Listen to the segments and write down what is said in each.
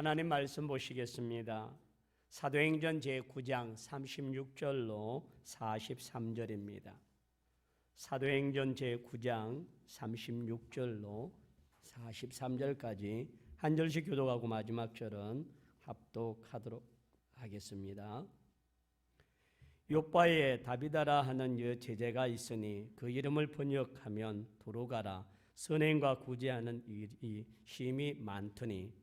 하나님 말씀 보시겠습니다. 사도행전 제9장 36절로 43절입니다. 사도행전 제9장 36절로 43절까지 한 절씩 교독하고 마지막 절은 합독하도록 하겠습니다. 요빠에 다비다라 하는 제자가 있으니 그 이름을 번역하면 도로가라. 선행과 구제하는 일이 심히 많더니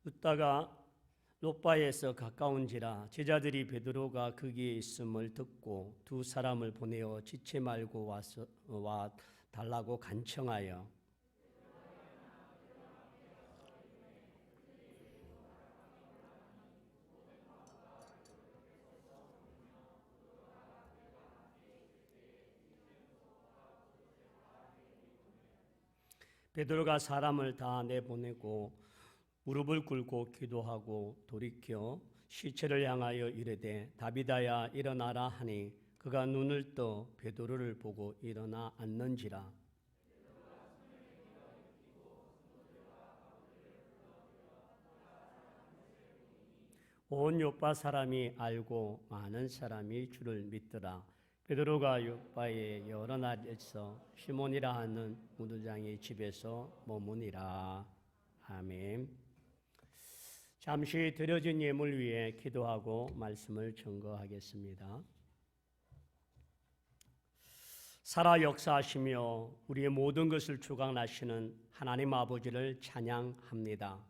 웃다가 요빠에서 가까운지라 제자들이 베드로가 거기에 있음을 듣고 두 사람을 보내어 지체 말고 와 달라고 간청하여 베드로가 사람을 다 내보내고 무릎을 꿇고 기도하고 돌이켜 시체를 향하여 이르되 다비다야 일어나라 하니 그가 눈을 떠 베드로를 보고 일어나 앉는지라. 온 요빠 사람이 알고 많은 사람이 주를 믿더라. 베드로가 요빠에 여러 날에서 시몬이라 하는 무도장의 집에서 머무니라. 아멘. 잠시 드려진 예물 위에 기도하고 말씀을 증거하겠습니다. 살아 역사하시며 우리의 모든 것을 주관하시는 하나님 아버지를 찬양합니다.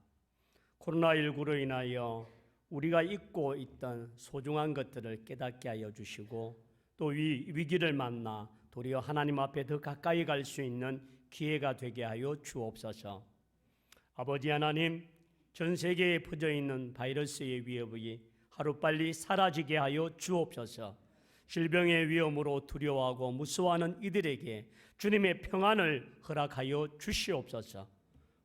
코로나19로 인하여 우리가 잊고 있던 소중한 것들을 깨닫게 하여 주시고 또 위기를 만나 도리어 하나님 앞에 더 가까이 갈 수 있는 기회가 되게 하여 주옵소서. 아버지 하나님, 전 세계에 퍼져 있는 바이러스의 위협이 하루빨리 사라지게 하여 주옵소서. 질병의 위험으로 두려워하고 무서워하는 이들에게 주님의 평안을 허락하여 주시옵소서.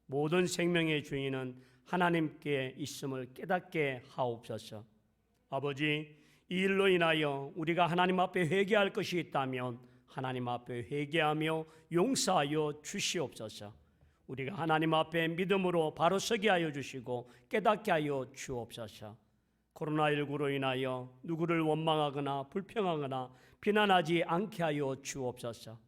모든 생명의 주인은 하나님께 있음을 깨닫게 하옵소서. 아버지, 이 일로 인하여 우리가 하나님 앞에 회개할 것이 있다면 하나님 앞에 회개하며 용서하여 주시옵소서. 우리가 하나님 앞에 믿음으로 바로 서게 하여 주시고 깨닫게 하여 주옵소서. 코로나19로 인하여 누구를 원망하거나 불평하거나 비난하지 않게 하여 주옵소서.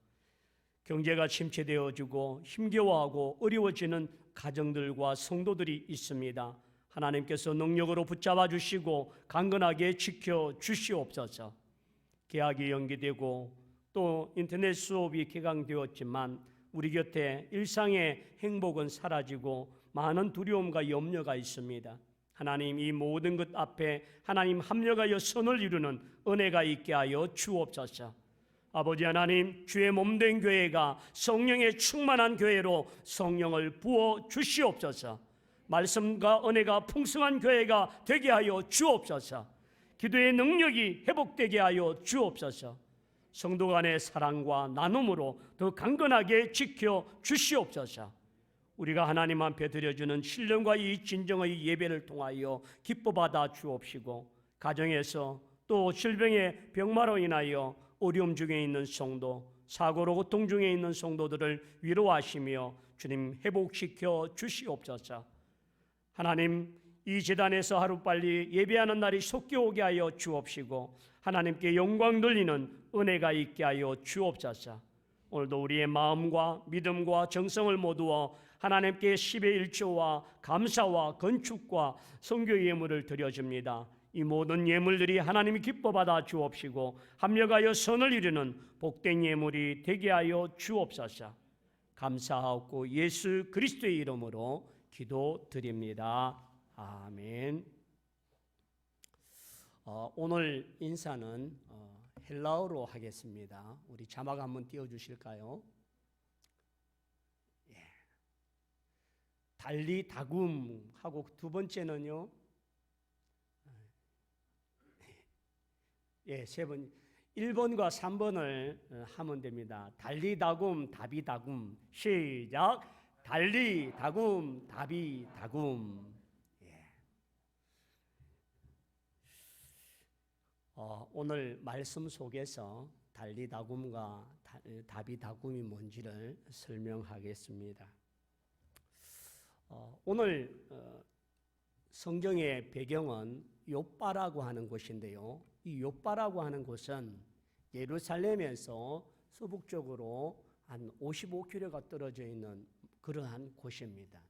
경제가 침체되어지고 힘겨워하고 어려워지는 가정들과 성도들이 있습니다. 하나님께서 능력으로 붙잡아 주시고 강건하게 지켜 주시옵소서. 개학이 연기되고 또 인터넷 수업이 개강되었지만 우리 곁에 일상의 행복은 사라지고 많은 두려움과 염려가 있습니다. 하나님, 이 모든 것 앞에 하나님 합력하여 선을 이루는 은혜가 있게 하여 주옵소서. 아버지 하나님, 주의 몸된 교회가 성령의 충만한 교회로 성령을 부어 주시옵소서. 말씀과 은혜가 풍성한 교회가 되게 하여 주옵소서. 기도의 능력이 회복되게 하여 주옵소서. 성도 간의 사랑과 나눔으로 더 강건하게 지켜 주시옵소서. 우리가 하나님 앞에 드려주는 신령과 이 진정의 예배를 통하여 기뻐 받아 주옵시고 가정에서 또 질병의 병마로 인하여 어려움 중에 있는 성도, 사고로 고통 중에 있는 성도들을 위로하시며 주님 회복시켜 주시옵소서. 하나님, 이 제단에서 하루빨리 예배하는 날이 속히 오게 하여 주옵시고 하나님께 영광 돌리는 은혜가 있게 하여 주옵소서. 오늘도 우리의 마음과 믿음과 정성을 모두어 하나님께 10의 1조와 감사와 건축과 선교 예물을 드려집니다. 이 모든 예물들이 하나님이 기뻐 받아 주옵시고 합력하여 선을 이루는 복된 예물이 되게 하여 주옵소서. 감사하고 예수 그리스도의 이름으로 기도드립니다. 아멘. 오늘 인사는 헬라어로 하겠습니다. 우리 자막 한번 띄워주실까요? 예. 달리 다굼 하고 두 번째는요. 예, 세 번. 1번과 3번을 하면 됩니다. 달리 다굼, 답이 다굼. 시작. 달리 다굼, 답이 다굼. 예. 오늘 말씀 속에서 달리 다굼과 다비다굼이 뭔지를 설명하겠습니다. 오늘 성경의 배경은 욥바라고 하는 곳인데요. 이 욥바라고 하는 곳은 예루살렘에서 서북쪽으로 한 55km가 떨어져 있는 그러한 곳입니다.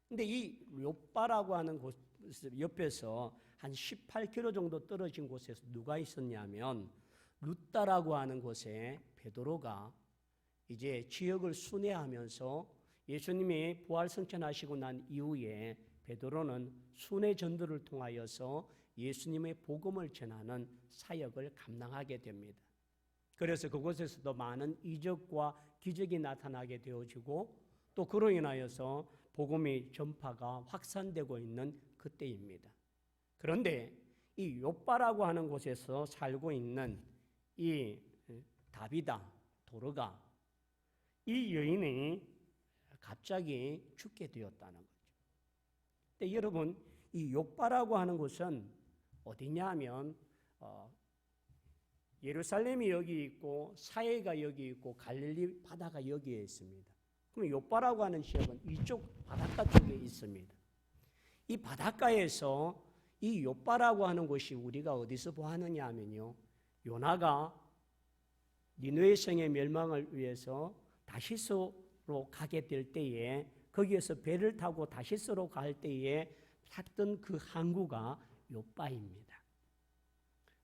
근데 이 욥바라고 하는 곳 옆에서 한 18km 정도 떨어진 곳에서 누가 있었냐면 룻다라고 하는 곳에 베드로가 이제 지역을 순회하면서 예수님이 부활 승천하시고 난 이후에 베드로는 순회 전도를 통하여서 예수님의 복음을 전하는 사역을 감당하게 됩니다. 그래서 그곳에서도 많은 이적과 기적이 나타나게 되어지고 또 그로 인하여서 복음의 전파가 확산되고 있는 그때입니다. 그런데 이 욥바라고 하는 곳에서 살고 있는 이 다비다, 도르가, 이 여인이 갑자기 죽게 되었다는 거죠. 근데 여러분, 이 욥바라고 하는 곳은 어디냐 하면 예루살렘이 여기 있고 사해가 여기 있고 갈릴리 바다가 여기에 있습니다. 그럼 욥바라고 하는 지역은 이쪽 바닷가 쪽에 있습니다. 이 바닷가에서 이 욥바라고 하는 곳이 우리가 어디서 보았느냐 하면요, 요나가 니느웨 성의 멸망을 위해서 다시스로 가게 될 때에 거기에서 배를 타고 다시스로 갈 때에 탔던 그 항구가 욥바입니다.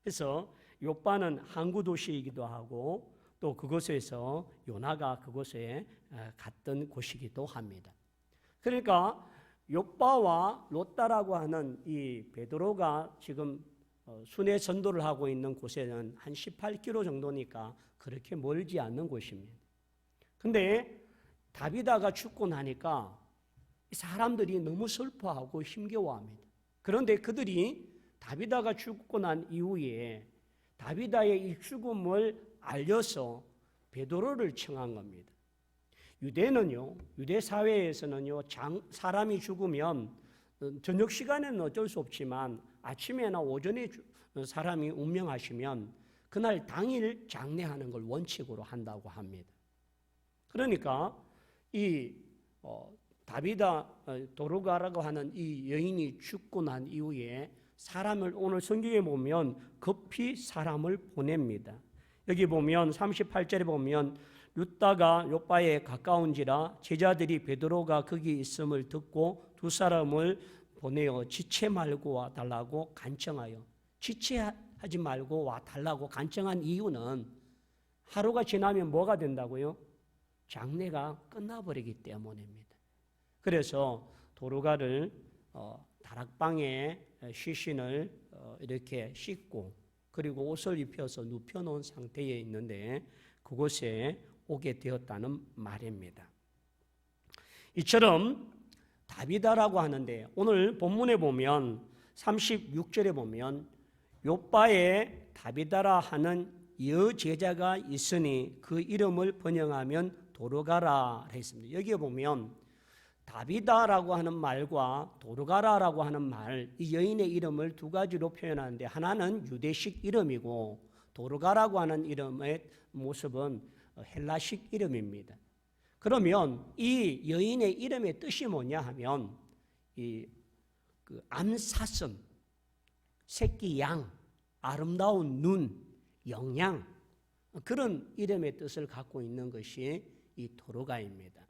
그래서 욥바는 항구 도시이기도 하고 또 그곳에서 요나가 그곳에 갔던 곳이기도 합니다. 그러니까 욥바와 롯다라고 하는 이 베드로가 지금 순회 전도를 하고 있는 곳에는 한 18km 정도니까 그렇게 멀지 않는 곳입니다. 근데 다비다가 죽고 나니까 사람들이 너무 슬퍼하고 힘겨워합니다. 그런데 그들이 다비다가 죽고 난 이후에 다비다의 이 죽음을 알려서 베드로를 청한 겁니다. 유대는요, 유대 사회에서는요, 사람이 죽으면 저녁 시간에는 어쩔 수 없지만 아침에나 오전에 사람이 운명하시면 그날 당일 장례하는 걸 원칙으로 한다고 합니다. 그러니까 이 다비다 도르가라고 하는 이 여인이 죽고 난 이후에 사람을 오늘 성경에 보면 급히 사람을 보냅니다. 여기 보면 38절에 보면 룻다가 욥바에 가까운지라 제자들이 베드로가 거기 있음을 듣고 두 사람을 보내어 지체 말고 와달라고 간청하여, 지체하지 말고 와달라고 간청한 이유는 하루가 지나면 뭐가 된다고요? 장례가 끝나버리기 때문입니다. 그래서 도르가를 다락방에 시신을 이렇게 씻고 그리고 옷을 입혀서 눕혀놓은 상태에 있는데 그곳에 오게 되었다는 말입니다. 이처럼 다비다라고 하는데 오늘 본문에 보면 36절에 보면 욥바에 다비다라 하는 여제자가 있으니 그 이름을 번역하면 도르가라 했습니다. 여기에 보면 다비다라고 하는 말과 도르가라라고 하는 말, 이 여인의 이름을 두 가지로 표현하는데 하나는 유대식 이름이고 도르가라고 하는 이름의 모습은 헬라식 이름입니다. 그러면 이 여인의 이름의 뜻이 뭐냐 하면 그 암사슴, 새끼 양, 아름다운 눈, 영양, 그런 이름의 뜻을 갖고 있는 것이 이 도르가입니다.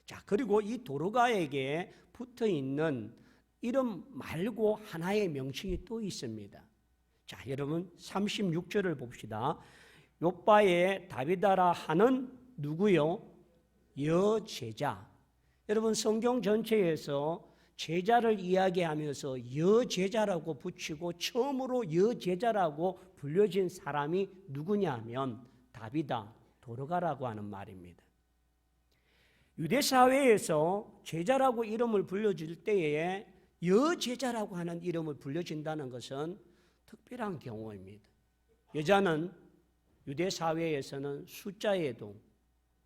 자, 그리고 이 도르가에게 붙어 있는 이름 말고 하나의 명칭이 또 있습니다. 자, 여러분 36절을 봅시다. 욥바에 다비다라 하는 누구요? 여제자. 여러분 성경 전체에서 제자를 이야기하면서 여제자라고 붙이고 처음으로 여제자라고 불려진 사람이 누구냐 하면 다비다, 도르가라고 하는 말입니다. 유대 사회에서 제자라고 이름을 불려질 때에 여제자라고 하는 이름을 불려진다는 것은 특별한 경우입니다. 여자는 유대 사회에서는 숫자에도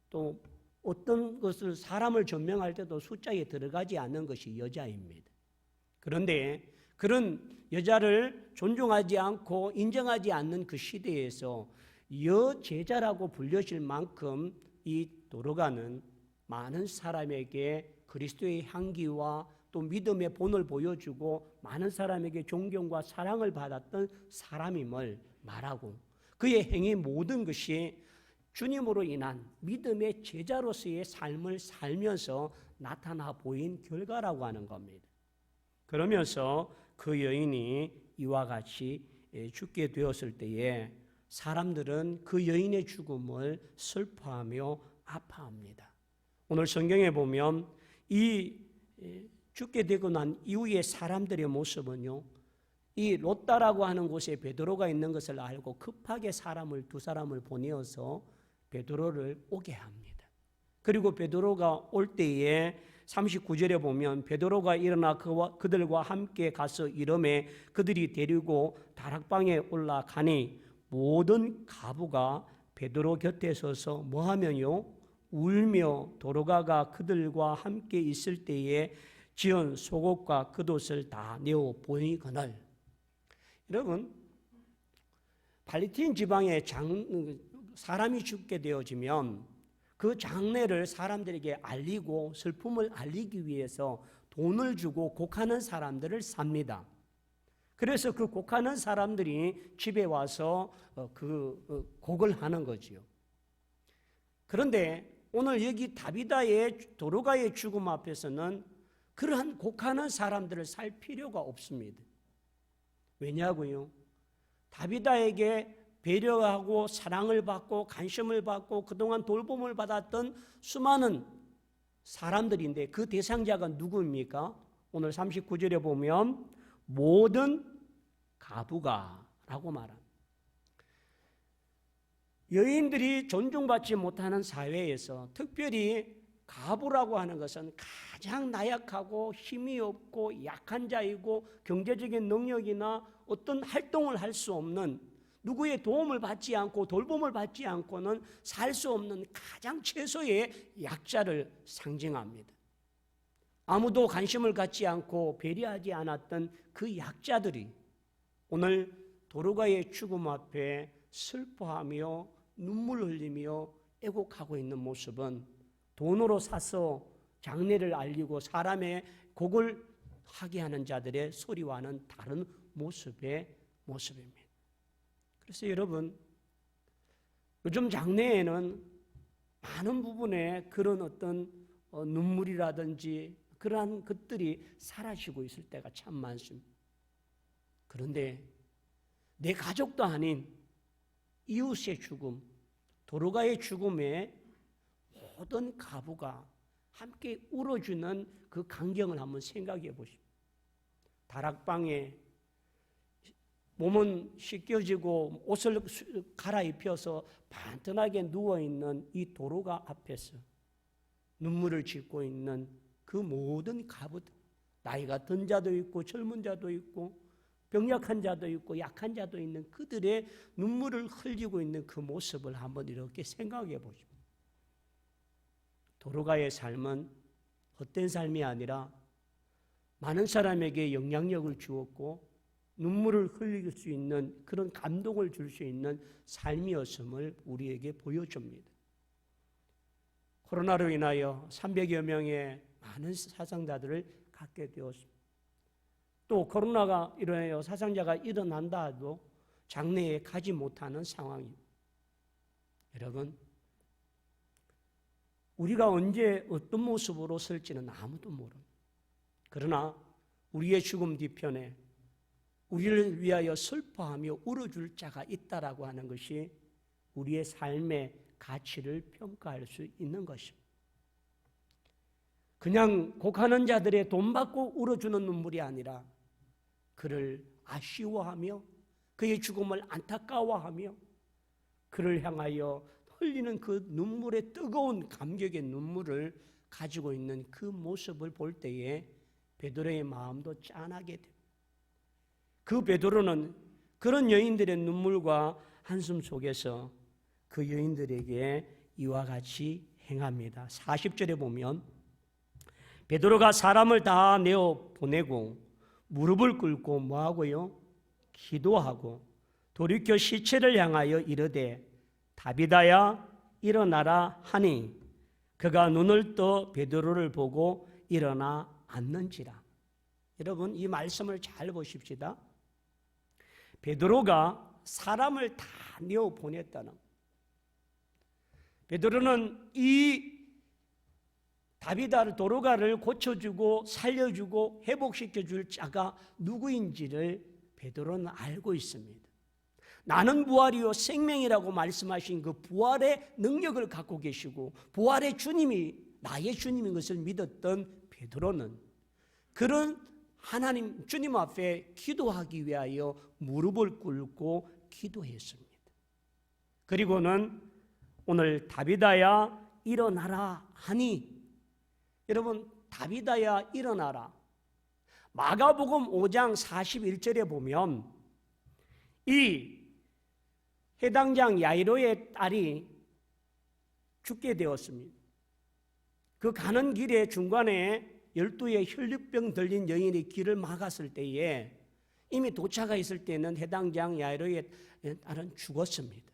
또 어떤 것을 사람을 전명할 때도 숫자에 들어가지 않는 것이 여자입니다. 그런데 그런 여자를 존중하지 않고 인정하지 않는 그 시대에서 여제자라고 불려질 만큼 이 도로가는 많은 사람에게 그리스도의 향기와 또 믿음의 본을 보여주고 많은 사람에게 존경과 사랑을 받았던 사람임을 말하고, 그의 행위 모든 것이 주님으로 인한 믿음의 제자로서의 삶을 살면서 나타나 보인 결과라고 하는 겁니다. 그러면서 그 여인이 이와 같이 죽게 되었을 때에 사람들은 그 여인의 죽음을 슬퍼하며 아파합니다. 오늘 성경에 보면 이 죽게 되고 난 이후의 사람들의 모습은요, 이 롯다라고 하는 곳에 베드로가 있는 것을 알고 급하게 두 사람을 보내어서 베드로를 오게 합니다. 그리고 베드로가 올 때에 39절에 보면 베드로가 일어나 그들과 함께 가서 이르매 그들이 데리고 다락방에 올라가니 모든 가부가 베드로 곁에 서서 뭐하면요, 울며 도로가가 그들과 함께 있을 때에 지은 속옷과 겉옷을 다 내어 보이거늘. 여러분, 팔레스타인 지방에 사람이 죽게 되어지면 그 장례를 사람들에게 알리고 슬픔을 알리기 위해서 돈을 주고 곡하는 사람들을 삽니다. 그래서 그 곡하는 사람들이 집에 와서 그 곡을 하는 거지요. 그런데 오늘 여기 다비다의 도로가의 죽음 앞에서는 그러한 곡하는 사람들을 살 필요가 없습니다. 왜냐고요? 다비다에게 배려하고 사랑을 받고 관심을 받고 그동안 돌봄을 받았던 수많은 사람들인데 그 대상자가 누구입니까? 오늘 39절에 보면 모든 가부가 라고 말합니다. 여인들이 존중받지 못하는 사회에서 특별히 가부라고 하는 것은 가장 나약하고 힘이 없고 약한 자이고 경제적인 능력이나 어떤 활동을 할 수 없는, 누구의 도움을 받지 않고 돌봄을 받지 않고는 살 수 없는 가장 최소의 약자를 상징합니다. 아무도 관심을 갖지 않고 배려하지 않았던 그 약자들이 오늘 도로가의 죽음 앞에 슬퍼하며 눈물 흘리며 애곡하고 있는 모습은 돈으로 사서 장례를 알리고 사람의 곡을 하게 하는 자들의 소리와는 다른 모습입니다. 그래서 여러분, 요즘 장례에는 많은 부분에 그런 어떤 눈물이라든지 그러한 것들이 사라지고 있을 때가 참 많습니다. 그런데 내 가족도 아닌 이웃의 죽음, 도로가의 죽음에 모든 가부가 함께 울어주는 그 광경을 한번 생각해 보십시오. 다락방에 몸은 씻겨지고 옷을 갈아입혀서 반듯하게 누워있는 이 도로가 앞에서 눈물을 짓고 있는 그 모든 가부들, 나이가 든 자도 있고 젊은 자도 있고 병약한 자도 있고 약한 자도 있는 그들의 눈물을 흘리고 있는 그 모습을 한번 이렇게 생각해 보십시오. 도로가의 삶은 헛된 삶이 아니라 많은 사람에게 영향력을 주었고 눈물을 흘릴 수 있는 그런 감동을 줄 수 있는 삶이었음을 우리에게 보여줍니다. 코로나로 인하여 300여 명의 많은 사상자들을 갖게 되었습니다. 또 코로나가 일어나여 사상자가 일어난다 해도 장례에 가지 못하는 상황입니다. 여러분, 우리가 언제 어떤 모습으로 설지는 아무도 모릅니다. 그러나 우리의 죽음 뒤편에 우리를 위하여 슬퍼하며 울어줄 자가 있다라고 하는 것이 우리의 삶의 가치를 평가할 수 있는 것입니다. 그냥 곡하는 자들의 돈 받고 울어주는 눈물이 아니라 그를 아쉬워하며 그의 죽음을 안타까워하며 그를 향하여 흘리는 그 눈물의 뜨거운 감격의 눈물을 가지고 있는 그 모습을 볼 때에 베드로의 마음도 짠하게 됩니다. 그 베드로는 그런 여인들의 눈물과 한숨 속에서 그 여인들에게 이와 같이 행합니다. 40절에 보면 베드로가 사람을 다 내어 보내고 무릎을 꿇고 뭐하고요? 기도하고 돌이켜 시체를 향하여 이르되 다비다야 일어나라 하니 그가 눈을 떠 베드로를 보고 일어나 앉는지라. 여러분 이 말씀을 잘 보십시다. 베드로가 사람을 다 내어 보냈다는, 베드로는 이 다비다를 도로가를 고쳐주고 살려주고 회복시켜줄 자가 누구인지를 베드로는 알고 있습니다. 나는 부활이요 생명이라고 말씀하신 그 부활의 능력을 갖고 계시고 부활의 주님이 나의 주님인 것을 믿었던 베드로는 그런 하나님 주님 앞에 기도하기 위하여 무릎을 꿇고 기도했습니다. 그리고는 오늘 다비다야 일어나라 하니, 여러분 다비다야 일어나라, 마가복음 5장 41절에 보면 이 해당장 야이로의 딸이 죽게 되었습니다. 그 가는 길에 중간에 12의 혈류병 들린 여인이 길을 막았을 때에 이미 도착해 있을 때는 해당장 야이로의 딸은 죽었습니다.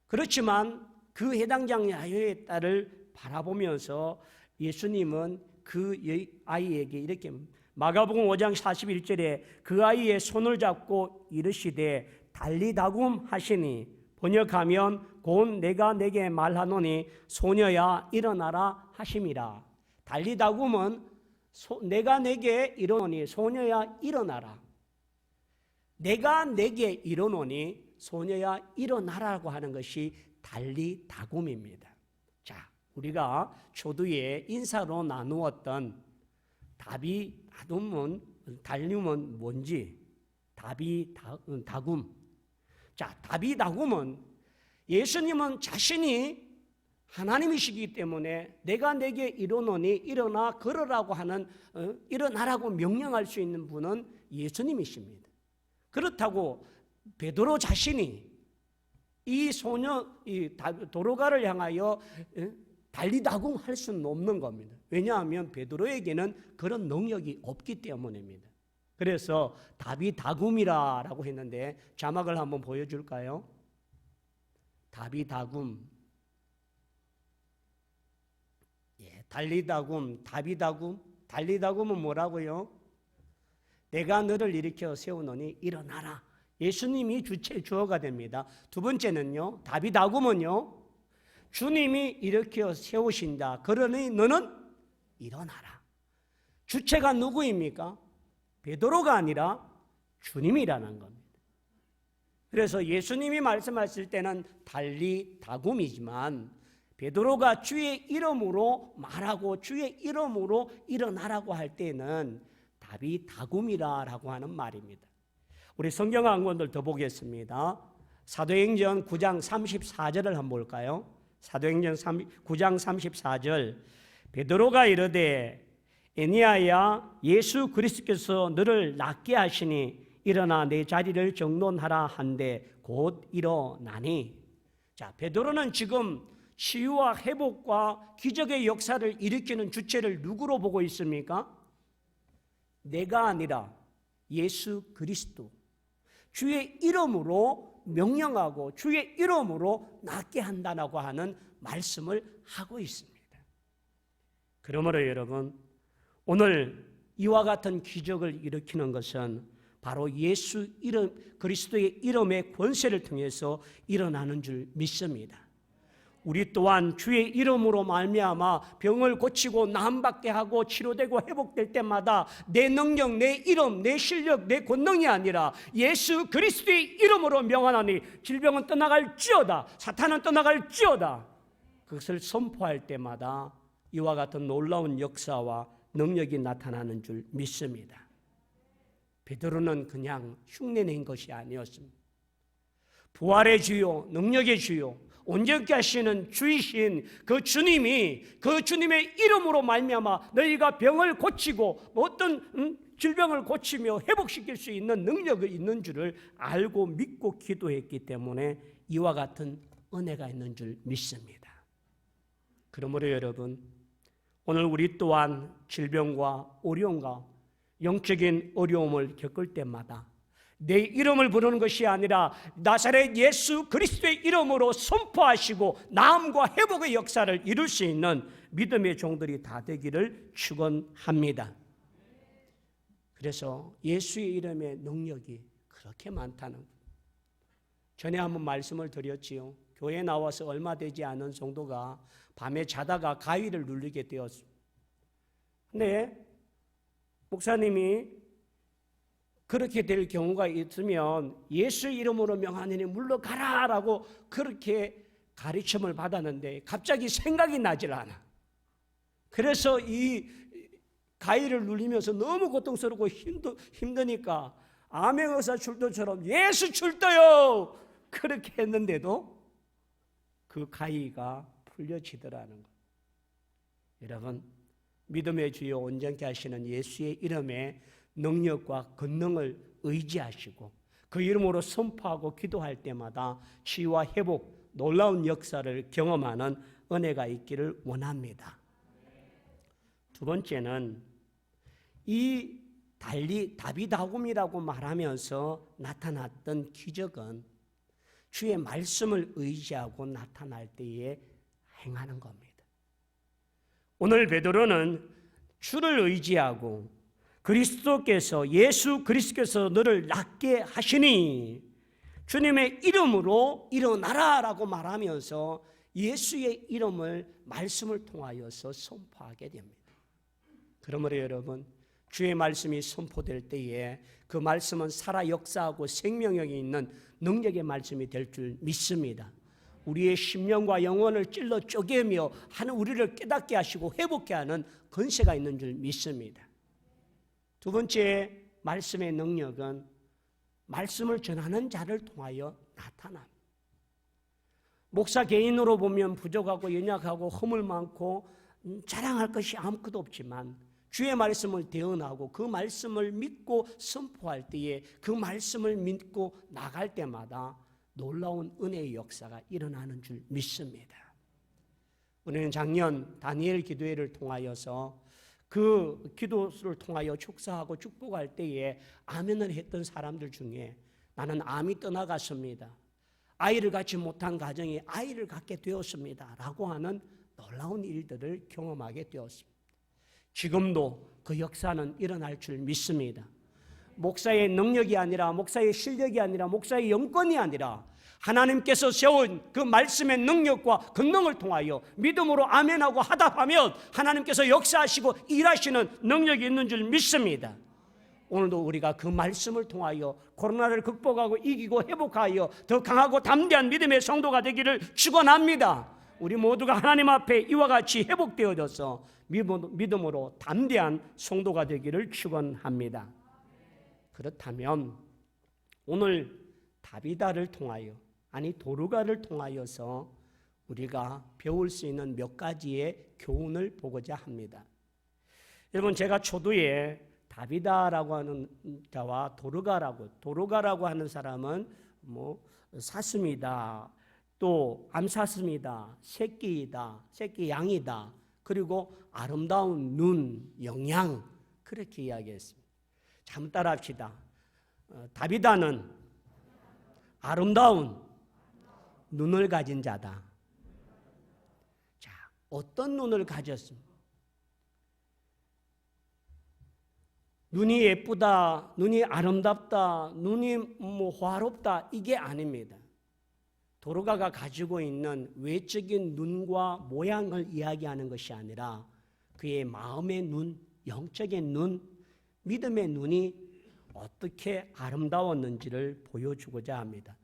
그렇지만 그 해당장 야이로의 딸을 바라보면서 예수님은 그 아이에게 이렇게 마가복음 5장 41절에 그 아이의 손을 잡고 이르시되 달리다굼 하시니, 번역하면 곧 내가 내게 말하노니 소녀야 일어나라 하심이라. 달리다굼은 내가 내게 이르노니 소녀야 일어나라. 내가 내게 이르노니 소녀야 일어나라고 하는 것이 달리다굼입니다. 자, 우리가 초두에 인사로 나누었던 달륨은 뭔지, 다굼. 자, 다비다굼은 예수님은 자신이 하나님이시기 때문에 내가 내게 이르노니 일어나 걸으라고 하는, 일어나라고 명령할 수 있는 분은 예수님이십니다. 그렇다고 베드로 자신이 이 소녀, 이 도로가를 향하여 달리다굼 할 수는 없는 겁니다. 왜냐하면 베드로에게는 그런 능력이 없기 때문입니다. 그래서 다비다굼이라고 했는데 자막을 한번 보여줄까요? 다비다굼, 달리다굼, 다비다굼. 달리다굼은 뭐라고요? 내가 너를 일으켜 세우노니 일어나라. 예수님이 주어가 됩니다. 두 번째는요, 다비다굼은요, 주님이 일으켜 세우신다. 그러니 너는 일어나라. 주체가 누구입니까? 베드로가 아니라 주님이라는 겁니다. 그래서 예수님이 말씀하실 때는 달리다굼이지만 베드로가 주의 이름으로 말하고 주의 이름으로 일어나라고 할 때는 다비다굼이라고 하는 말입니다. 우리 성경 한 권을 더 보겠습니다. 사도행전 9장 34절을 한번 볼까요? 사도행전 9장 34절. 베드로가 이르되 에니야야 예수 그리스도께서 너를 낫게 하시니 일어나 내 자리를 정돈하라 한데 곧 일어나니. 자, 베드로는 지금 치유와 회복과 기적의 역사를 일으키는 주체를 누구로 보고 있습니까? 내가 아니라 예수 그리스도, 주의 이름으로 명령하고 주의 이름으로 낫게 한다라고 하는 말씀을 하고 있습니다. 그러므로 여러분, 오늘 이와 같은 기적을 일으키는 것은 바로 예수 이름, 그리스도의 이름의 권세를 통해서 일어나는 줄 믿습니다. 우리 또한 주의 이름으로 말미암아 병을 고치고 나음받게 하고 치료되고 회복될 때마다 내 능력, 내 이름, 내 실력, 내 권능이 아니라 예수 그리스도의 이름으로 명하노니 질병은 떠나갈지어다, 사탄은 떠나갈지어다. 그것을 선포할 때마다 이와 같은 놀라운 역사와 능력이 나타나는 줄 믿습니다. 베드로는 그냥 흉내낸 것이 아니었습니다. 부활의 주요, 능력의 주요, 온전케 하시는 주이신 그 주님이, 그 주님의 이름으로 말미암아 너희가 병을 고치고 어떤 질병을 고치며 회복시킬 수 있는 능력이 있는 줄을 알고 믿고 기도했기 때문에 이와 같은 은혜가 있는 줄 믿습니다. 그러므로 여러분, 오늘 우리 또한 질병과 어려움과 영적인 어려움을 겪을 때마다 내 이름을 부르는 것이 아니라 나사렛 예수 그리스도의 이름으로 선포하시고 나음과 회복의 역사를 이룰 수 있는 믿음의 종들이 다 되기를 축원합니다. 그래서 예수의 이름의 능력이 그렇게 많다는 것. 전에 한번 말씀을 드렸지요. 교회에 나와서 얼마 되지 않은 성도가 밤에 자다가 가위를 눌리게 되었습니다. 근데 목사님이 그렇게 될 경우가 있으면 예수 이름으로 명하노니 물러가라라고 그렇게 가르침을 받았는데 갑자기 생각이 나질 않아. 그래서 이 가위를 눌리면서 너무 고통스럽고 힘드니까 암행어사 출도처럼 예수 출도요! 그렇게 했는데도 그 가위가 풀려지더라는 것. 여러분, 믿음의 주여 온전케 하시는 예수의 이름에 능력과 권능을 의지하시고 그 이름으로 선포하고 기도할 때마다 치유와 회복, 놀라운 역사를 경험하는 은혜가 있기를 원합니다. 두 번째는 이 다비다움이라고 말하면서 나타났던 기적은 주의 말씀을 의지하고 나타날 때에 행하는 겁니다. 오늘 베드로는 주를 의지하고 예수 그리스도께서 너를 낫게 하시니 주님의 이름으로 일어나라라고 말하면서 예수의 이름을 말씀을 통하여서 선포하게 됩니다. 그러므로 여러분, 주의 말씀이 선포될 때에 그 말씀은 살아 역사하고 생명력이 있는 능력의 말씀이 될 줄 믿습니다. 우리의 심령과 영혼을 찔러 쪼개며 하는 우리를 깨닫게 하시고 회복케 하는 권세가 있는 줄 믿습니다. 두 번째 말씀의 능력은 말씀을 전하는 자를 통하여 나타납니다. 목사 개인으로 보면 부족하고 연약하고 허물 많고 자랑할 것이 아무것도 없지만 주의 말씀을 대언하고 그 말씀을 믿고 선포할 때에 그 말씀을 믿고 나갈 때마다 놀라운 은혜의 역사가 일어나는 줄 믿습니다. 우리는 작년 다니엘 기도회를 통하여서 그 기도를 통하여 축사하고 축복할 때에 아멘을 했던 사람들 중에 나는 암이 떠나갔습니다. 아이를 갖지 못한 가정이 아이를 갖게 되었습니다. 라고 하는 놀라운 일들을 경험하게 되었습니다. 지금도 그 역사는 일어날 줄 믿습니다. 목사의 능력이 아니라 목사의 실력이 아니라 목사의 영권이 아니라 하나님께서 세운 그 말씀의 능력과 권능을 통하여 믿음으로 아멘하고 하답하면 하나님께서 역사하시고 일하시는 능력이 있는 줄 믿습니다. 오늘도 우리가 그 말씀을 통하여 코로나를 극복하고 이기고 회복하여 더 강하고 담대한 믿음의 성도가 되기를 축원합니다. 우리 모두가 하나님 앞에 이와 같이 회복되어져서 믿음으로 담대한 성도가 되기를 축원합니다. 그렇다면 오늘 다비다를 통하여 도르가를 통하여서 우리가 배울 수 있는 몇 가지의 교훈을 보고자 합니다. 여러분, 제가 초두에 다비다라고 하는 자와 도르가라고 하는 사람은 사슴이다, 또 암사슴이다, 새끼이다, 새끼 양이다, 그리고 아름다운 눈, 영양, 그렇게 이야기했습니다. 한번 따라합시다. 다비다는 아름다운 눈을 가진 자다. 자, 어떤 눈을 가졌습니까? 눈이 예쁘다, 눈이 아름답다, 눈이 화롭다, 이게 아닙니다. 도르가가 가지고 있는 외적인 눈과 모양을 이야기하는 것이 아니라 그의 마음의 눈, 영적인 눈, 믿음의 눈이 어떻게 아름다웠는지를 보여주고자 합니다.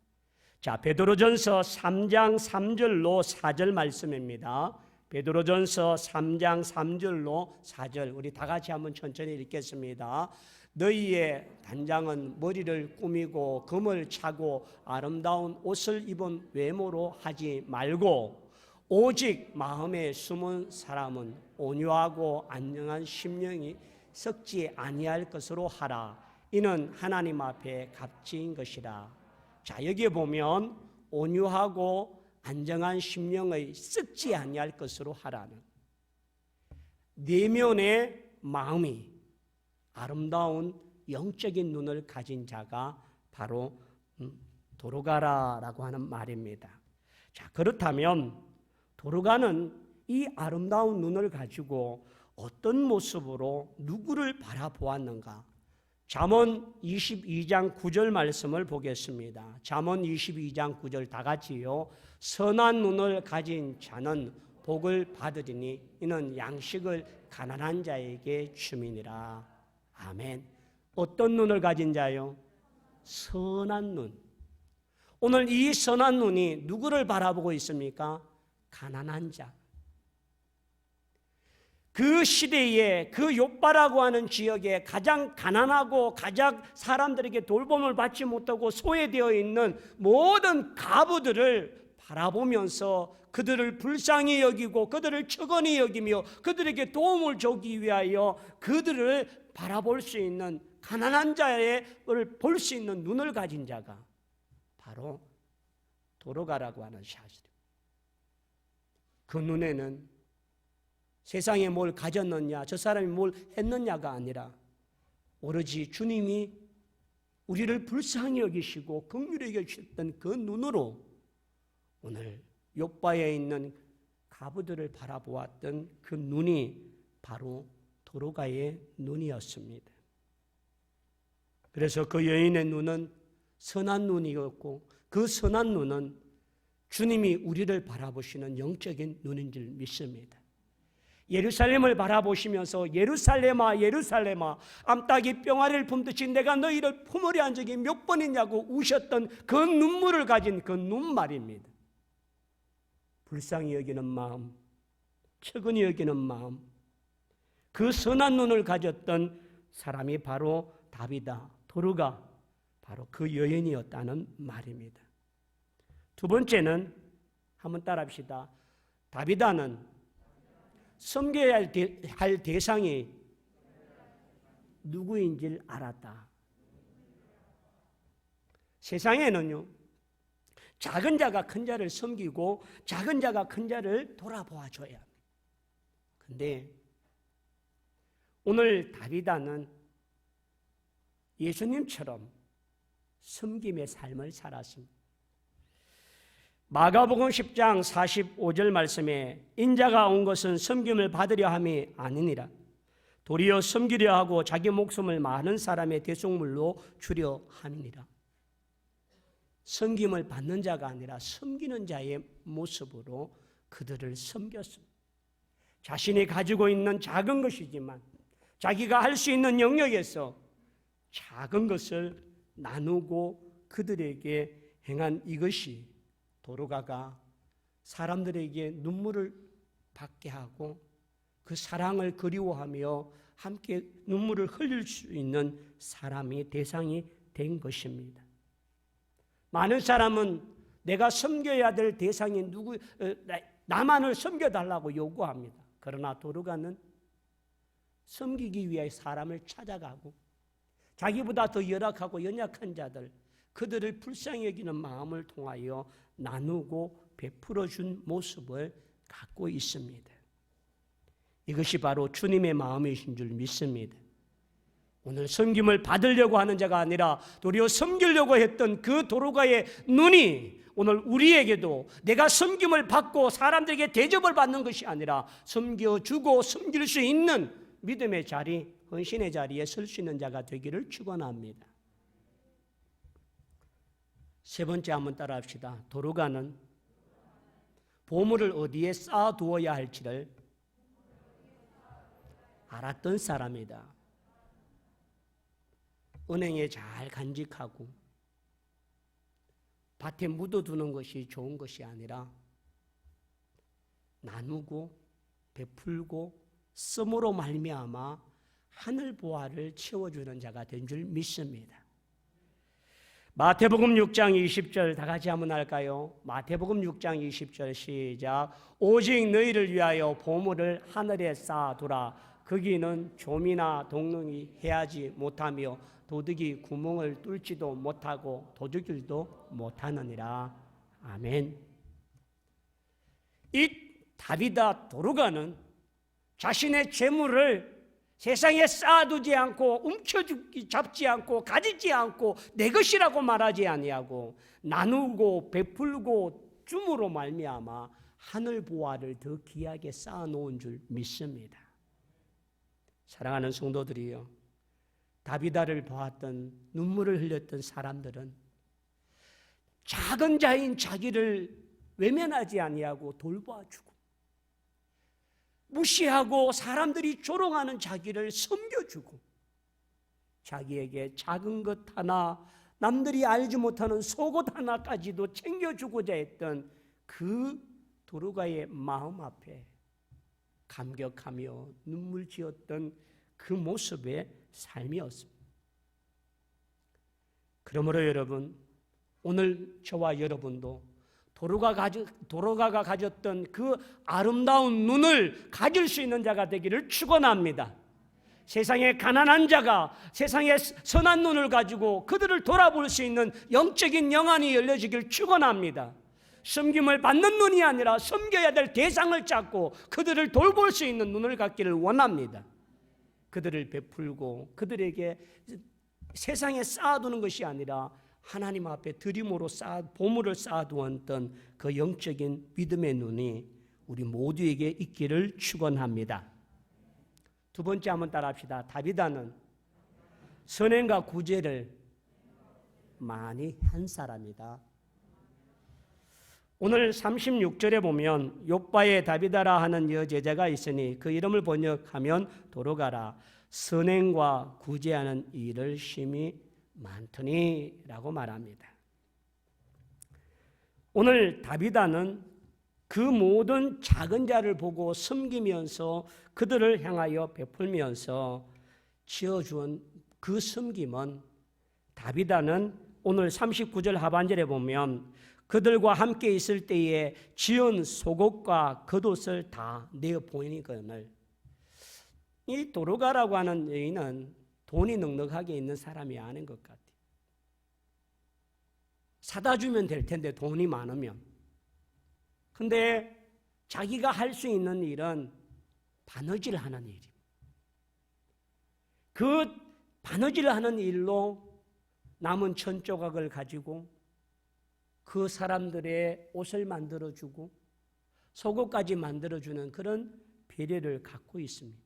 자, 베드로전서 3장 3절로 4절 말씀입니다. 베드로전서 3장 3절로 4절, 우리 다 같이 한번 천천히 읽겠습니다. 너희의 단장은 머리를 꾸미고 금을 차고 아름다운 옷을 입은 외모로 하지 말고 오직 마음에 숨은 사람은 온유하고 안녕한 심령이 썩지 아니할 것으로 하라. 이는 하나님 앞에 값진 것이라. 자, 여기에 보면 온유하고 안정한 심령의 썩지 아니할 것으로 하라는 내면의 마음이 아름다운 영적인 눈을 가진 자가 바로 도로가라라고 하는 말입니다. 자, 그렇다면 도로가는 이 아름다운 눈을 가지고 어떤 모습으로 누구를 바라보았는가? 잠언 22장 9절 말씀을 보겠습니다. 잠언 22장 9절 다 같이요. 선한 눈을 가진 자는 복을 받으리니 이는 양식을 가난한 자에게 주미니라. 아멘. 어떤 눈을 가진 자요? 선한 눈. 오늘 이 선한 눈이 누구를 바라보고 있습니까? 가난한 자. 그 시대에 그 욥바라고 하는 지역에 가장 가난하고 가장 사람들에게 돌봄을 받지 못하고 소외되어 있는 모든 과부들을 바라보면서 그들을 불쌍히 여기고 그들을 측은히 여기며 그들에게 도움을 주기 위하여 그들을 바라볼 수 있는 가난한 자를 볼 수 있는 눈을 가진 자가 바로 도로가라고 하는 사실입니다. 그 눈에는 세상에 뭘 가졌느냐, 저 사람이 뭘 했느냐가 아니라 오로지 주님이 우리를 불쌍히 여기시고 긍휼히 여기셨던 그 눈으로 오늘 욥바에 있는 과부들을 바라보았던 그 눈이 바로 도로가의 눈이었습니다. 그래서 그 여인의 눈은 선한 눈이었고 그 선한 눈은 주님이 우리를 바라보시는 영적인 눈인 줄 믿습니다. 예루살렘을 바라보시면서 예루살렘아 예루살렘아 암탉이 뿅아리를 품듯이 내가 너희를 품으려 한 적이 몇 번이냐고 우셨던 그 눈물을 가진 그 눈 말입니다. 불쌍히 여기는 마음, 측은히 여기는 마음, 그 선한 눈을 가졌던 사람이 바로 다비다, 도로가 바로 그 여인이었다는 말입니다. 두 번째는 한번 따라합시다. 다비다는 섬겨야 할 대상이 누구인지를 알았다. 세상에는요, 작은 자가 큰 자를 섬기고 작은 자가 큰 자를 돌아보아 줘야 합니다. 그런데 오늘 다비다는 예수님처럼 섬김의 삶을 살았습니다. 마가복음 10장 45절 말씀에 인자가 온 것은 섬김을 받으려 함이 아니니라. 도리어 섬기려 하고 자기 목숨을 많은 사람의 대속물로 주려 함이니라. 섬김을 받는 자가 아니라 섬기는 자의 모습으로 그들을 섬겼습니다. 자신이 가지고 있는 작은 것이지만 자기가 할 수 있는 영역에서 작은 것을 나누고 그들에게 행한 이것이 도로가가 사람들에게 눈물을 받게 하고 그 사랑을 그리워하며 함께 눈물을 흘릴 수 있는 사람이 대상이 된 것입니다. 많은 사람은 내가 섬겨야 될 대상이 나만을 섬겨달라고 요구합니다. 그러나 도로가는 섬기기 위해 사람을 찾아가고 자기보다 더 열악하고 연약한 자들, 그들을 불쌍히 여기는 마음을 통하여 나누고 베풀어 준 모습을 갖고 있습니다. 이것이 바로 주님의 마음이신 줄 믿습니다. 오늘 섬김을 받으려고 하는 자가 아니라 도리어 섬기려고 했던 그 도로가의 눈이 오늘 우리에게도 내가 섬김을 받고 사람들에게 대접을 받는 것이 아니라 섬겨주고 섬길 수 있는 믿음의 자리, 헌신의 자리에 설 수 있는 자가 되기를 축원합니다. 세 번째 한번 따라합시다. 도로가는 보물을 어디에 쌓아두어야 할지를 알았던 사람이다. 은행에 잘 간직하고 밭에 묻어두는 것이 좋은 것이 아니라 나누고 베풀고 씀으로 말미암아 하늘 보화를 채워주는 자가 된 줄 믿습니다. 마태복음 6장 20절 다 같이 한번 할까요? 마태복음 6장 20절 시작. 오직 너희를 위하여 보물을 하늘에 쌓아두라. 거기는 조미나 동능이 해하지 못하며 도둑이 구멍을 뚫지도 못하고 도둑질도 못하느니라. 아멘. 이 다비다 도로가는 자신의 재물을 세상에 쌓아두지 않고 잡지 않고 가지지 않고 내 것이라고 말하지 아니하고 나누고 베풀고 줌으로 말미암아 하늘 보화를 더 귀하게 쌓아놓은 줄 믿습니다. 사랑하는 성도들이요, 다비다를 보았던 눈물을 흘렸던 사람들은 작은 자인 자기를 외면하지 아니하고 돌봐주고 무시하고 사람들이 조롱하는 자기를 섬겨주고 자기에게 작은 것 하나, 남들이 알지 못하는 속옷 하나까지도 챙겨주고자 했던 그 도르가의 마음 앞에 감격하며 눈물 지었던 그 모습의 삶이었습니다. 그러므로 여러분, 오늘 저와 여러분도 도로가가 가졌던 그 아름다운 눈을 가질 수 있는 자가 되기를 축원합니다. 세상에 가난한 자가 세상에 선한 눈을 가지고 그들을 돌아볼 수 있는 영적인 영안이 열려지길 축원합니다. 섬김을 받는 눈이 아니라 섬겨야 될 대상을 찾고 그들을 돌볼 수 있는 눈을 갖기를 원합니다. 그들을 베풀고 그들에게 세상에 쌓아두는 것이 아니라 하나님 앞에 드림으로 보물을 쌓아두었던 그 영적인 믿음의 눈이 우리 모두에게 있기를 축원합니다. 두 번째 한번 따라합시다. 다비다는 선행과 구제를 많이 한 사람이다. 오늘 36절에 보면 욥바에 다비다라 하는 여제자가 있으니 그 이름을 번역하면 도로가라 선행과 구제하는 일을 심히 많더니 라고 말합니다. 오늘 다비다는 그 모든 작은 자를 보고 섬기면서 그들을 향하여 베풀면서 지어준 그 섬김은 다비다는 오늘 39절 하반절에 보면 그들과 함께 있을 때에 지은 속옷과 겉옷을 다 내어 보이거늘. 이 도로가라고 하는 여인은 돈이 넉넉하게 있는 사람이 아닌 것 같아요. 사다 주면 될 텐데 돈이 많으면. 근데 자기가 할 수 있는 일은 바느질 하는 일입니다. 그 바느질 하는 일로 남은 천 조각을 가지고 그 사람들의 옷을 만들어주고 속옷까지 만들어주는 그런 배려를 갖고 있습니다.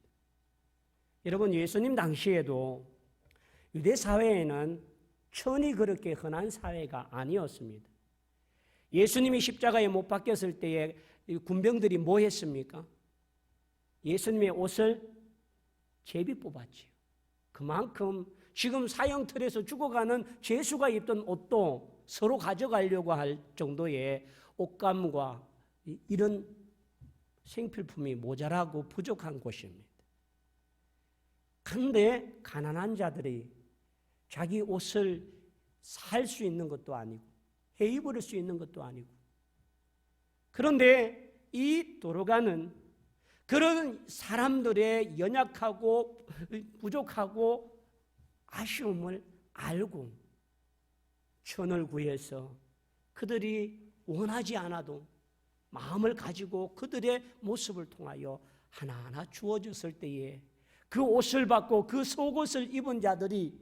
여러분, 예수님 당시에도 유대 사회에는 천이 그렇게 흔한 사회가 아니었습니다. 예수님이 십자가에 못 박혔을 때에 군병들이 뭐 했습니까? 예수님의 옷을 제비 뽑았지요. 그만큼 지금 사형틀에서 죽어가는 죄수가 입던 옷도 서로 가져가려고 할 정도의 옷감과 이런 생필품이 모자라고 부족한 곳입니다. 그런데 가난한 자들이 자기 옷을 살 수 있는 것도 아니고 해 입을 수 있는 것도 아니고, 그런데 이 도로가는 그런 사람들의 연약하고 부족하고 아쉬움을 알고 천을 구해서 그들이 원하지 않아도 마음을 가지고 그들의 모습을 통하여 하나하나 주어졌을 때에 그 옷을 받고 그 속옷을 입은 자들이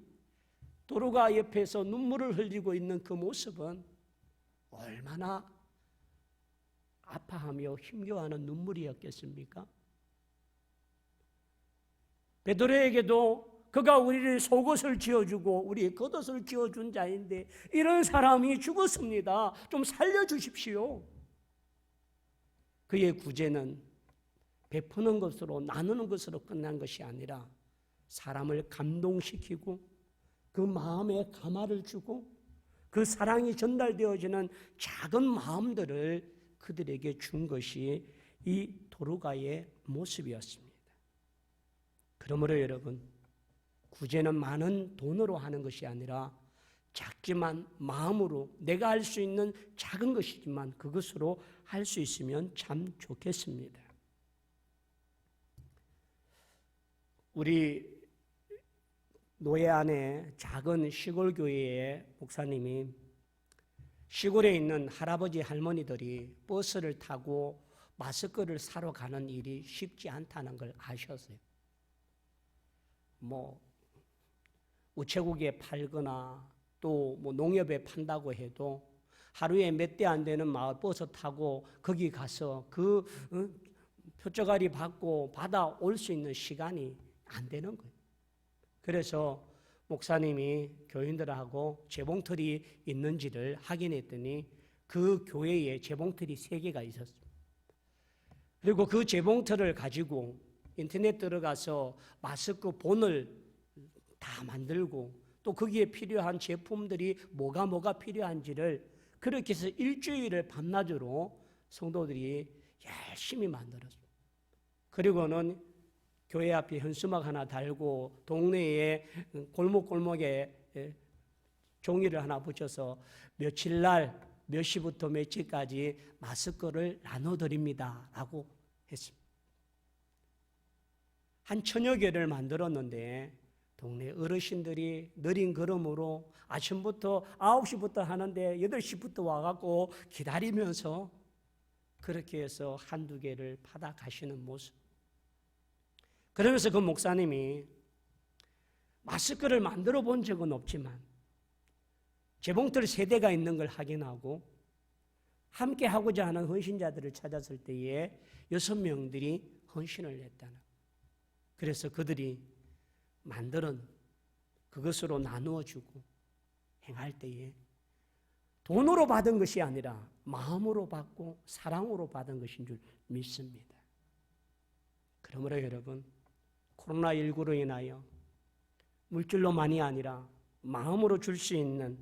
도로가 옆에서 눈물을 흘리고 있는 그 모습은 얼마나 아파하며 힘겨워하는 눈물이었겠습니까? 베드로에게도 그가 우리를 속옷을 지어주고 우리의 겉옷을 지어준 자인데 이런 사람이 죽었습니다. 좀 살려주십시오. 그의 구제는 베푸는 것으로 나누는 것으로 끝난 것이 아니라 사람을 감동시키고 그 마음에 감화를 주고 그 사랑이 전달되어지는 작은 마음들을 그들에게 준 것이 이 도르가의 모습이었습니다. 그러므로 여러분, 구제는 많은 돈으로 하는 것이 아니라 작지만 마음으로 내가 할 수 있는 작은 것이지만 그것으로 할 수 있으면 참 좋겠습니다. 우리 노예 안에 작은 시골 교회의 목사님이 시골에 있는 할아버지 할머니들이 버스를 타고 마스크를 사러 가는 일이 쉽지 않다는 걸 아셨어요. 뭐 우체국에 팔거나 또 뭐 농협에 판다고 해도 하루에 몇 대 안 되는 마을 버스 타고 거기 가서 그 표저가리 받고 받아올 수 있는 시간이 안 되는 거예요. 그래서 목사님이 교인들하고 재봉틀이 있는지를 확인했더니 그 교회에 재봉틀이 3개가 있었습니다. 그리고 그 재봉틀을 가지고 인터넷 들어가서 마스크 본을 다 만들고 또 거기에 필요한 제품들이 뭐가 필요한지를 그렇게 해서 일주일을 밤낮으로 성도들이 열심히 만들었습니다. 그리고는 교회 앞에 현수막 하나 달고 동네에 골목에 종이를 하나 붙여서 며칠 날 몇 시부터 며칠까지 마스크를 나눠드립니다 라고 했습니다. 한 1000여 개를 만들었는데 동네 어르신들이 느린 걸음으로 아침부터 9시부터 하는데 8시부터 와갖고 기다리면서 그렇게 해서 한두 개를 받아 가시는 모습. 그러면서 그 목사님이 마스크를 만들어 본 적은 없지만 재봉틀 3대가 있는 걸 확인하고 함께 하고자 하는 헌신자들을 찾았을 때에 6명들이 헌신을 했다는. 그래서 그들이 만드는 그것으로 나누어 주고 행할 때에 돈으로 받은 것이 아니라 마음으로 받고 사랑으로 받은 것인 줄 믿습니다. 그러므로 여러분, 코로나19로 인하여 물질로만이 아니라 마음으로 줄 수 있는,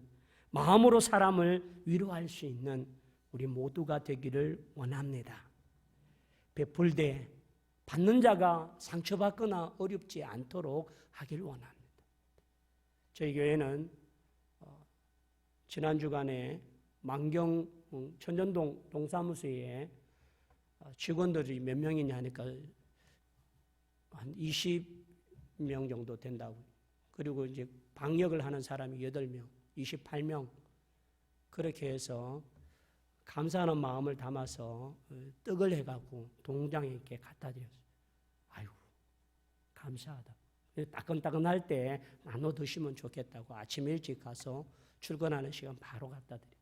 마음으로 사람을 위로할 수 있는 우리 모두가 되기를 원합니다. 베풀되 받는 자가 상처받거나 어렵지 않도록 하길 원합니다. 저희 교회는 지난 주간에 만경 천전동 동사무소에 직원들이 몇 명이냐 하니까 한 20명 정도 된다고. 그리고 이제 방역을 하는 사람이 8명, 28명. 그렇게 해서 감사하는 마음을 담아서 떡을 해갖고 동장에게 갖다 드렸어요. 아이고, 감사하다. 따끈따끈할 때 나눠 드시면 좋겠다고 아침 일찍 가서 출근하는 시간 바로 갖다 드려요.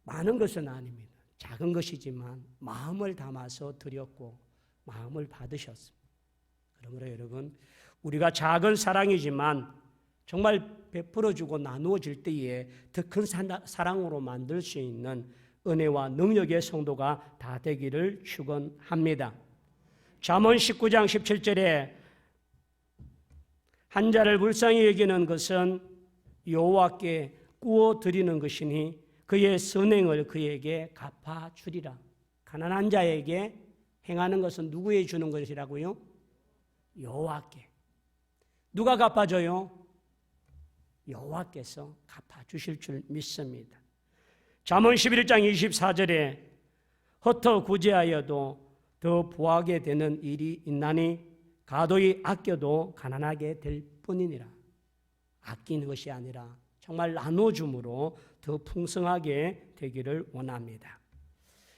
많은 것은 아닙니다. 작은 것이지만 마음을 담아서 드렸고 마음을 받으셨습니다. 그러므로 여러분, 우리가 작은 사랑이지만 정말 베풀어주고 나누어질 때에 더 큰 사랑으로 만들 수 있는 은혜와 능력의 성도가 다 되기를 축원합니다. 잠언 19장 17절에 한 자를 불쌍히 여기는 것은 여호와께 구워 드리는 것이니 그의 선행을 그에게 갚아주리라. 가난한 자에게 행하는 것은 누구에게 주는 것이라고요? 여호와께. 누가 갚아줘요? 여호와께서 갚아주실 줄 믿습니다. 잠언 11장 24절에 흩어 구제하여도 더 부하게 되는 일이 있나니 가도히 아껴도 가난하게 될 뿐이니라. 아끼는 것이 아니라 정말 나눠줌으로 더 풍성하게 되기를 원합니다.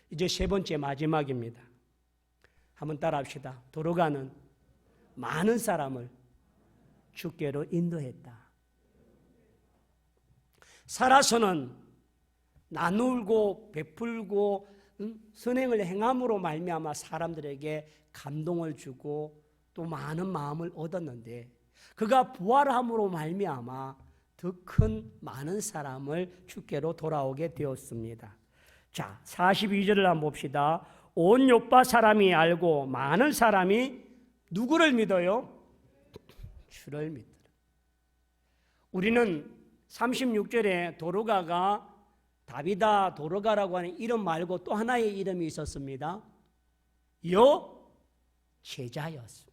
이제 3번째 마지막입니다. 한번 따라합시다. 도로가는 많은 사람을 주께로 인도했다. 살아서는 나누고 베풀고 선행을 행함으로 말미암아 사람들에게 감동을 주고 또 많은 마음을 얻었는데 그가 부활함으로 말미암아 더 큰 많은 사람을 주께로 돌아오게 되었습니다. 자, 42절을 한번 봅시다. 온 요파 사람이 알고 많은 사람이 누구를 믿어요? 주를 믿더라. 우리는 36절에 도로가가 다비다 도로가라고 하는 이름 말고 또 하나의 이름이 있었습니다. 여제자였습니다.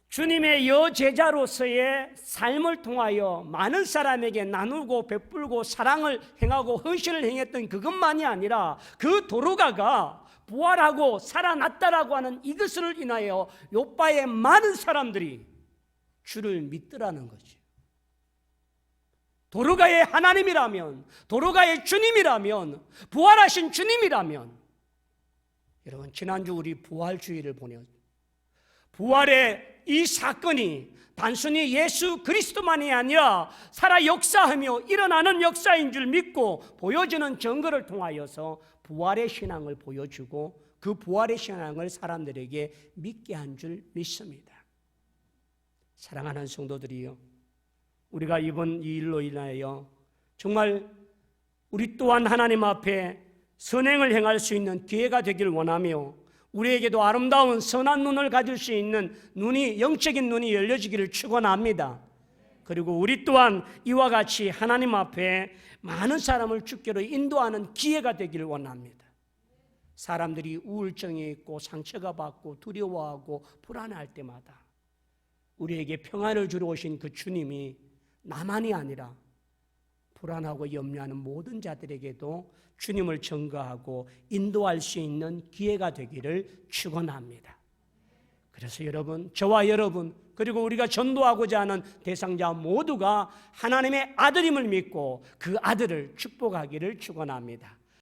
주님의 여제자로서의 삶을 통하여 많은 사람에게 나누고 베풀고 사랑을 행하고 헌신을 행했던 그것만이 아니라 그 도로가가 부활하고 살아났다라고 하는 이것을 인하여 요빠의 많은 사람들이 주를 믿더라는 거죠. 도로가의 하나님이라면, 도로가의 주님이라면, 부활하신 주님이라면, 여러분 지난주 우리 부활주의를 보내요. 부활의 이 사건이 단순히 예수 그리스도만이 아니라 살아 역사하며 일어나는 역사인 줄 믿고 보여주는 증거를 통하여서 부활의 신앙을 보여주고 그 부활의 신앙을 사람들에게 믿게 한 줄 믿습니다. 사랑하는 성도들이요, 우리가 이번 이 일로 인하여 정말 우리 또한 하나님 앞에 선행을 행할 수 있는 기회가 되길 원하며 우리에게도 아름다운 선한 눈을 가질 수 있는 눈이, 영적인 눈이 열려지기를 축원합니다. 그리고 우리 또한 이와 같이 하나님 앞에 많은 사람을 주께로 인도하는 기회가 되기를 원합니다. 사람들이 우울증이 있고 상처가 받고 두려워하고 불안할 때마다 우리에게 평안을 주러 오신 그 주님이 나만이 아니라 불안하고 염려하는 모든 자들에게도 주님을 증거하고 인도할 수 있는 기회가 되기를 축원합니다. 그래서 여러분, 저와 여러분, 그리고 우리가 전도하고자 하는 대상자 모두가 하나님의 아들임을 믿고 그 아들을 축복하기를 축원합니다.